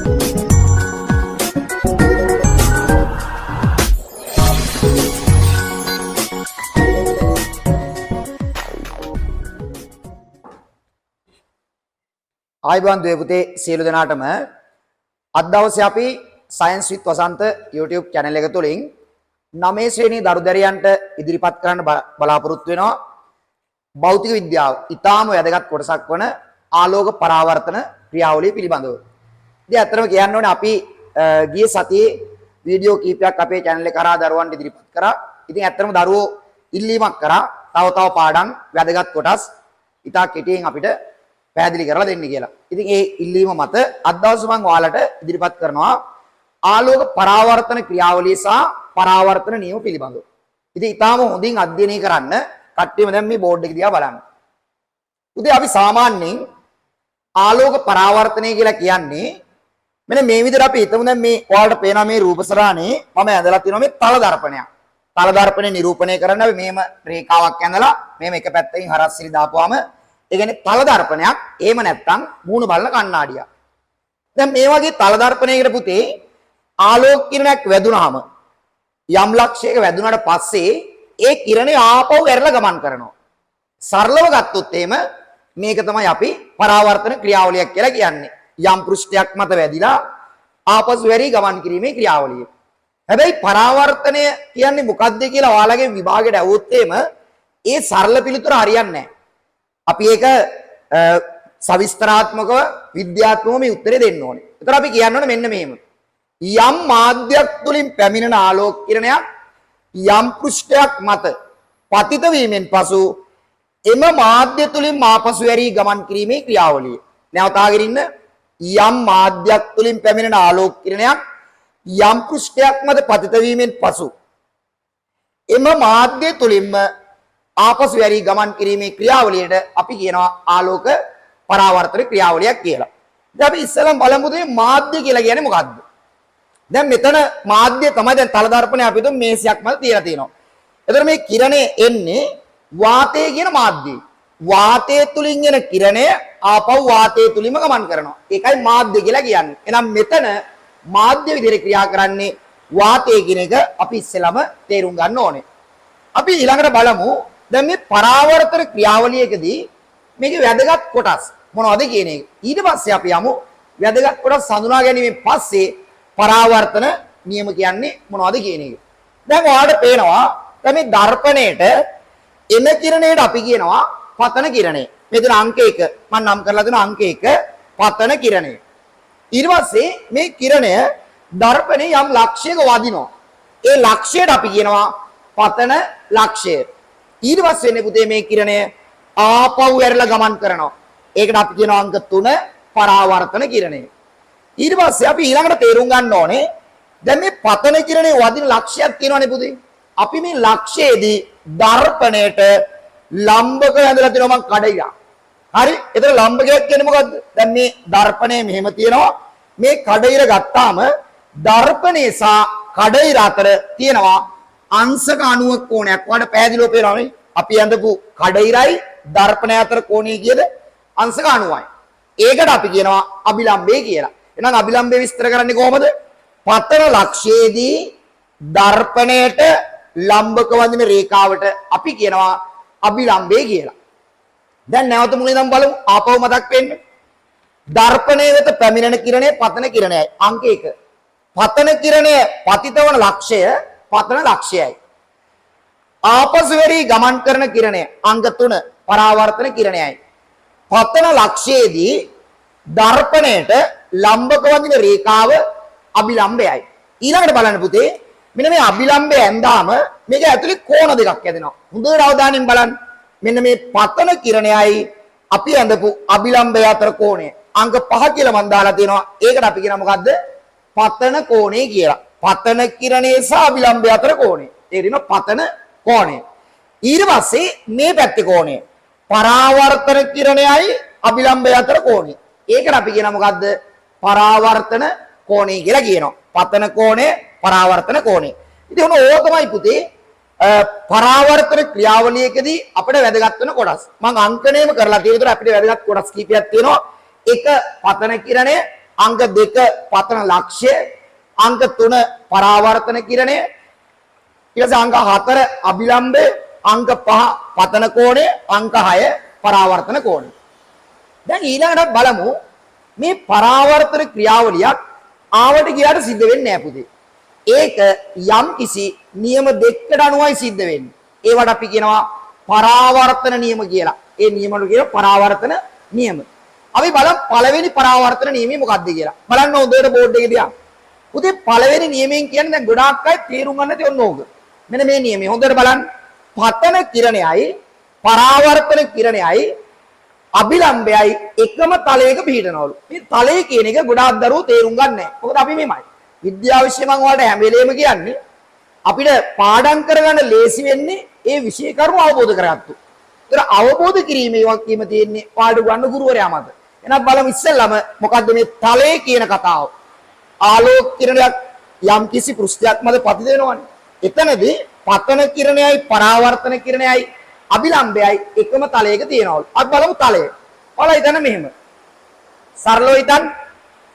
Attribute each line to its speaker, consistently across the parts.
Speaker 1: ආයිබෝන් දුවේ පුතේ සියලු දෙනාටම අද දවසේ අපි සයන්ස් විත් වසන්ත YouTube channel එක තුලින් 9 ශ්‍රේණි දරුදැරියන්ට ඉදිරිපත් කරන්න බලාපොරොත්තු වෙනවා භෞතික විද්‍යාව. ඊටාම වැදගත් කොටසක් වන ආලෝක පරාවර්තන ක්‍රියාවලිය පිළිබඳව. ඉතින් අත්‍තරම කියන්න ඕනේ අපි ගිය සතියේ වීඩියෝ කීපයක් අපේ channel එක කරා දරුවන්ට ඉදිරිපත් කරා. ඉතින් අත්‍තරම දරුවෝ ඉල්ලීමක් කරා තව පාඩම් වැදගත් කොටස් ඉතා කෙටියෙන් අපිට පැහැදිලි කරලා දෙන්න කියලා. ඉතින් ඒ ඉල්ලීම මත අද දවසේ මම ඔයාලට ඉදිරිපත් කරනවා ආලෝක පරාවර්තන ක්‍රියාවලිය සහ පරාවර්තන නියම පිළිබඳව. ඉතින් ඊටාම හොඳින් අධ්‍යයනය කරන්න කට්ටියම දැන් මේ බෝඩ් එක දිහා බලන්න. උදේ අපි සාමාන්‍යයෙන් ආලෝක පරාවර්තනය කියලා කියන්නේ මෙන්න මේ විදිහට අපි හිතමු දැන් මේ ඔයාලට පේනවා මේ රූපසරානේ මම ඇඳලා තියෙනවා මේ තල දර්පණයක්. තල දර්පණය නිරූපණය කරන්න අපි මේම රේඛාවක් ඇඳලා මේම එක පැත්තකින් හරස්සිරි දාපුවාම ඒ කියන්නේ තල දර්පණයක් එහෙම නැත්නම් මූණ බලන කණ්ණාඩියක්. දැන් මේ වගේ තල දර්පණයකට පුතේ ආලෝක කිරණයක් වැදුනහම යම් ලක්ෂයක වැදුනට පස්සේ ඒ කිරණය ආපහු ඇරලා ගමන් කරනවා. සරලව ගත්තොත් එහෙම මේක තමයි අපි පරාවර්තන ක්‍රියාවලියක් කියලා කියන්නේ. යම් පෘෂ්ඨයක් මත වැදිලා ආපසු වැරි ගමන් කිරීමේ ක්‍රියාවලිය. හැබැයි පරාවර්තනය කියන්නේ මොකක්ද කියලා ඔයාලගේ විභාගයට ඇහුවොත් එහෙම ඒ සරල පිළිතුර හරියන්නේ නැහැ. අපි ඒක සවිස්තරාත්මකව විද්‍යාත්මකව මේ උත්තරේ දෙන්න ඕනේ. ඒතර අපි කියන්න ඕනේ මෙන්න මෙහෙම. යම් මාධ්‍යයක් තුලින් පැමිණෙන ආලෝක කිරණයක් යම් පෘෂ්ඨයක් මත පතිත වීමෙන් පසු එම මාධ්‍ය තුලින් ආපසු ඇරී ගමන් කිරීමේ ක්‍රියාවලිය. නැවතාගෙන ඉන්න යම් මාධ්‍යයක් තුලින් පැමිණෙන ආලෝක කිරණයක් යම් පෘෂ්ඨයක් මත පතිත වීමෙන් පසු එම මාධ්‍ය තුලින්ම ආපසු වැරි ගමන් කිරීමේ ක්‍රියාවලියට අපි කියනවා ආලෝක පරාවර්තන ක්‍රියාවලියක් කියලා. දැන් අපි ඉස්සෙල්ලාම බලමු මේ මාධ්‍ය කියලා කියන්නේ මොකක්ද? දැන් මෙතන මාධ්‍ය තමයි දැන් තල දර්පණය අපි තුන් මේසයක් මත තියලා තියෙනවා. එතකොට මේ කිරණය එන්නේ වාතය කියන මාධ්‍යය. වාතය තුලින් එන කිරණය ආපහු වාතය තුලින්ම ගමන් කරනවා. ඒකයි මාධ්‍ය කියලා කියන්නේ. එහෙනම් මෙතන මාධ්‍ය විදිහට ක්‍රියා කරන්නේ වාතය කියන එක අපි ඉස්සෙල්ලාම තේරුම් ගන්න ඕනේ. අපි ඊළඟට බලමු දැන් මේ පරාවර්තන ක්‍රියාවලියකදී මේකේ වැදගත් කොටස් මොනවද කියන එක. ඊට පස්සේ අපි යමු වැදගත් කොටස් හඳුනා ගැනීමෙන් පස්සේ පරාවර්තන නියම කියන්නේ මොනවද කියන එක. දැන් ඔයාලට පේනවා දැන් මේ දර්පණයට එන කිරණයට අපි කියනවා පතන කිරණය. මෙතන අංක 1 මම නම් කරලා දෙනවා අංක 1 පතන කිරණය. ඊට පස්සේ මේ කිරණය දර්පණේ යම් ලක්ෂයක වදිනවා. ඒ ලක්ෂයට අපි කියනවා පතන ලක්ෂය. ඊට පස්සේ එන්නේ පුතේ මේ කිරණය ආපහු ඇරලා ගමන් කරනවා. ඒකට අපි කියනවා අංක 3 පරාවර්තන කිරණය. ඊට පස්සේ අපි ඊළඟට තේරුම් ගන්න ඕනේ දැන් මේ පතන කිරණේ වදින ලක්ෂයක් තියෙනවානේ පුතේ. අපි මේ ලක්ෂයේදී දර්පණයට ලම්බක ඇඳලා තියෙනවා මං කඩයිලා. හරි? එතන ලම්බකයක් කියන්නේ මොකද්ද? දැන් මේ දර්පණය මෙහෙම තියෙනවා. මේ කඩයිර ගත්තාම දර්පණේ සහ කඩයිර අතර තියෙනවා අංශක 90ක කෝණයක්. ඔයාලට පැහැදිලිව පේනවනේ. අපි ඇඳපු කඩයිරයි දර්පණය අතර කෝණය කියද අංශක 90යි. ඒකට අපි කියනවා අභිලම්බය කියලා. එහෙනම් අභිලම්බය විස්තර කරන්නේ කොහොමද? පතන ලක්ෂයේදී දර්පණයට ලම්බක වදින රේඛාවට අපි කියනවා අභිලම්බය කියලා. දැන් නැවත මුලින් ඉඳන් බලමු ආපහු මතක් වෙන්න. දර්පණය වෙත පැමිණෙන කිරණය පතන කිරණයයි අංක 1. පතන කිරණය පතිත වන ලක්ෂය පතන ලක්ෂයයි. ආපසු වෙරි ගමන් කරන කිරණය අංක 3 පරාවර්තන කිරණයයි. පතන ලක්ෂයේදී දර්පණයට ලම්බක වදින රේඛාව අභිලම්බයයි. ඊළඟට බලන්න පුතේ මෙන්න මේ අභිලම්බය ඇඳාම මේක ඇතුලේ කෝණ දෙකක් හැදෙනවා. හොඳට අවධානයෙන් බලන්න. මෙන්න මේ පතන කිරණයයි අපි ඇඳපු අභිලම්බය අතර කෝණය අංක 5 කියලා මම දාලා තියෙනවා. ඒකට අපි කියනවා මොකද්ද? පතන කෝණය කියලා. පතන කිරණයේ සහ අභිලම්බය අතර කෝණය. තේරෙනවද? පතන කෝණය. ඊට පස්සේ මේ පැත්තේ කෝණය පරාවර්තන කිරණයයි අභිලම්බය අතර කෝණය. ඒකට අපි කියනවා මොකද්ද? පරාවර්තන කෝණය කියලා කියනවා. පතන කෝණය පරාවර්තන කෝණය. ඉතින් ඕක තමයි පුතේ පරාවර්තන ක්‍රියාවලියකදී අපිට වැදගත් වෙන කොටස්. මම අංකණයම කරලා තියෙන විතර අපිට වැදගත් කොටස් කීපයක් තියෙනවා. එක පතන කිරණය අංක 2 පතන ලක්ෂ්‍ය, අංක 3 පරාවර්තන කිරණය, ඊට පස්සේ අංක 4 අභිලම්බය, අංක 5 පතන කෝණය, අංක 6 පරාවර්තන කෝණය. දැන් ඊළඟට බලමු මේ පරාවර්තන ක්‍රියාවලියක් ආවට ගියාට සිද්ධ වෙන්නේ නැහැ පුතේ. ඒක යම් කිසි නියම දෙකකට අනුවයි සිද්ධ වෙන්නේ. ඒවට අපි කියනවා පරාවර්තන නියම කියලා. ඒ නියම වල කියන පරාවර්තන නියම. අපි බලමු පළවෙනි පරාවර්තන නියමය මොකක්ද කියලා. බලන්න හොඳට බෝඩ් එකේ දිහා. පුතේ පළවෙනි නියමයෙන් කියන්නේ දැන් ගොඩාක් අය තේරුම් ගන්න නැති ඔන්න ඕක. මෙන්න මේ නියමය හොඳට බලන්න. පතන කිරණයයි පරාවර්තන කිරණයයි අභිලම්බයයි එකම තලයක පිහිටනවලු. මේ තලය කියන එක ගොඩාක් දරුවෝ තේරුම් ගන්න නැහැ. මොකද අපි මෙමය. විද්‍යාව විශ්ය මම ඔයාලට හැම වෙලේම කියන්නේ අපිට පාඩම් කරගන්න ලේසි වෙන්නේ ඒ විෂය කරුණු අවබෝධ කරගත්තොත්. ඒතර අවබෝධ කිරීමේ වගකීම තියෙන්නේ පාඩු ගන්න ගුරුවරයා මත. එහෙනම් බලමු ඉස්සෙල්ලාම මොකද්ද මේ තලය කියන කතාව. ආලෝක කිරණයක් යම් කිසි පෘෂ්ඨයක් මත පතිත වෙනවනේ. එතනදී පතන කිරණයයි පරාවර්තන කිරණයයි අභිලම්බයයි එකම තලයක තියෙනවලු. අපි බලමු තලය. ඔයාලා හිතන්න මෙහෙම. සරලව හිතන්න.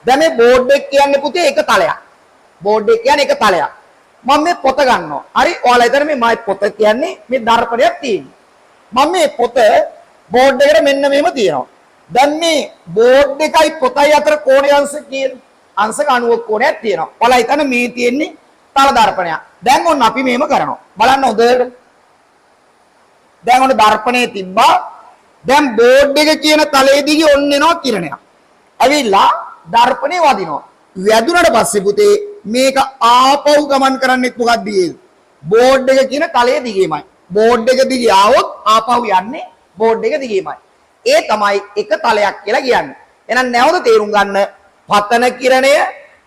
Speaker 1: දැන් මේ බෝඩ් එක කියන්නේ පුතේ එක තලයක්. බෝඩ් එක කියන්නේ එක තලයක්. මම මේ පොත ගන්නවා. හරි. ඔයාලා හිතන්න මේ මයි පොත කියන්නේ මේ දර්පණයක් තියෙනවා. මම මේ පොත බෝඩ් එකට මෙන්න මෙහෙම තියෙනවා. දැන් මේ බෝඩ් එකයි පොතයි අතර කෝණය අංශ කියන අංශක 90 කෝණයක් තියෙනවා. ඔයාලා හිතන්න මේ තියෙන්නේ තල දර්පණයක්. දැන් ඔන්න අපි මෙහෙම කරනවා. බලන්න හොඳට. දැන් ඔන්න දර්පණයේ තිබ්බා. දැන් බෝඩ් එක කියන තලයේ දිගේ ඔන්න එනවා කිරණයක්. ඇවිල්ලා දර්පණේ වදිනවා. වැදුනට පස්සේ පුතේ මේක ආපහු ගමන් කරන්නේ මොකක්ද කියන්නේ? බෝඩ් එක කියන තලයේ දිගේමයි. බෝඩ් එක දිගේ ආවොත් ආපහු යන්නේ බෝඩ් එක දිගේමයි. ඒ තමයි එක තලයක් කියලා කියන්නේ. එහෙනම් නැවත තේරුම් ගන්න පතන කිරණය,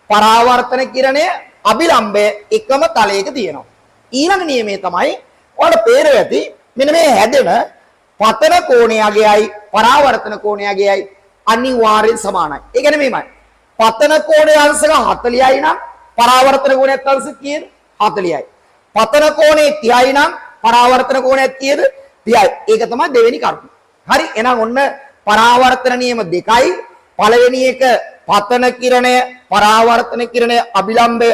Speaker 1: පරාවර්තන කිරණය, අභිලම්බය එකම තලයක තියෙනවා. ඊළඟ නියමය තමයි ඔයාලට පේර ඇති මෙන්න මේ හැදෙන පතන කෝණයගේයි පරාවර්තන කෝණයගේයි අනිවාර්යෙන් සමානයි. ඒ කියන්නේ මේමයි. පතන කෝණයේ අංශක 40යි නම් පරාවර්තන කෝණයත් අංශක කීයද? 40යි. පතන කෝණේ 30යි නම් පරාවර්තන කෝණයත් කීයද? 30යි. ඒක තමයි දෙවෙනි කරුණ. හරි. එහෙනම් ඔන්න පරාවර්තන නියම දෙකයි. පළවෙනි එක පතන කිරණය, පරාවර්තන කිරණය, අභිලම්බය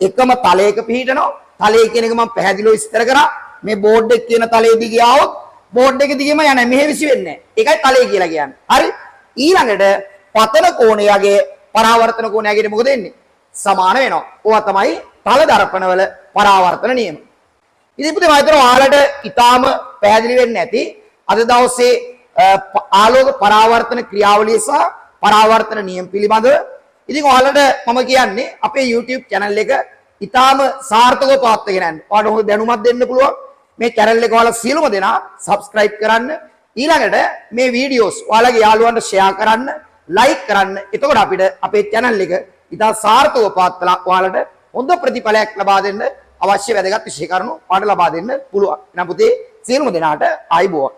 Speaker 1: එකම තලයක පිහිටනවා. තලය කියන එක මම පැහැදිලිව විස්තර කරා. මේ බෝඩ් එක කියන තලයේ දිගේ ආවොත් බෝඩ් එක දිගේම යන්නේ. මෙහෙ විසි වෙන්නේ නැහැ. ඒකයි තලය කියලා කියන්නේ. හරි. ඊළඟට පතන කෝණයගේ පරාවර්තන කෝණයගේ මොකද වෙන්නේ? සමාන වෙනවා. ඕවා තමයි තල දර්පණවල පරාවර්තන නියම. ඉතින් පුතේ මම හිතනවා ඔයාලට ඊටාම පැහැදිලි වෙන්නේ නැති අද දවසේ ආලෝක පරාවර්තන ක්‍රියාවලිය සහ පරාවර්තන නියම පිළිබඳව. ඉතින් ඔයාලට මම කියන්නේ අපේ YouTube channel එක ඊටාම සාර්ථකව පවත්වාගෙන යන්න. ඔයාලට හොඳ දැනුමක් දෙන්න පුළුවන්. මේ channel එක ඔයාලා සියලුම දෙනා subscribe කරන්න. ඊළඟට මේ videos ඔයාලගේ යාළුවන්ට share කරන්න, like කරන්න. එතකොට අපිට අපේ channel එක ඉතා සාර්ථකව පවත්වලා ඔයාලට හොඳ ප්‍රතිඵලයක් ලබා දෙන්න අවශ්‍ය වැදගත් විශේෂ කරුණු ඔයාලට ලබා දෙන්න පුළුවන්. එහෙනම් පුතේ සියලුම දෙනාට ආයුබෝවන්.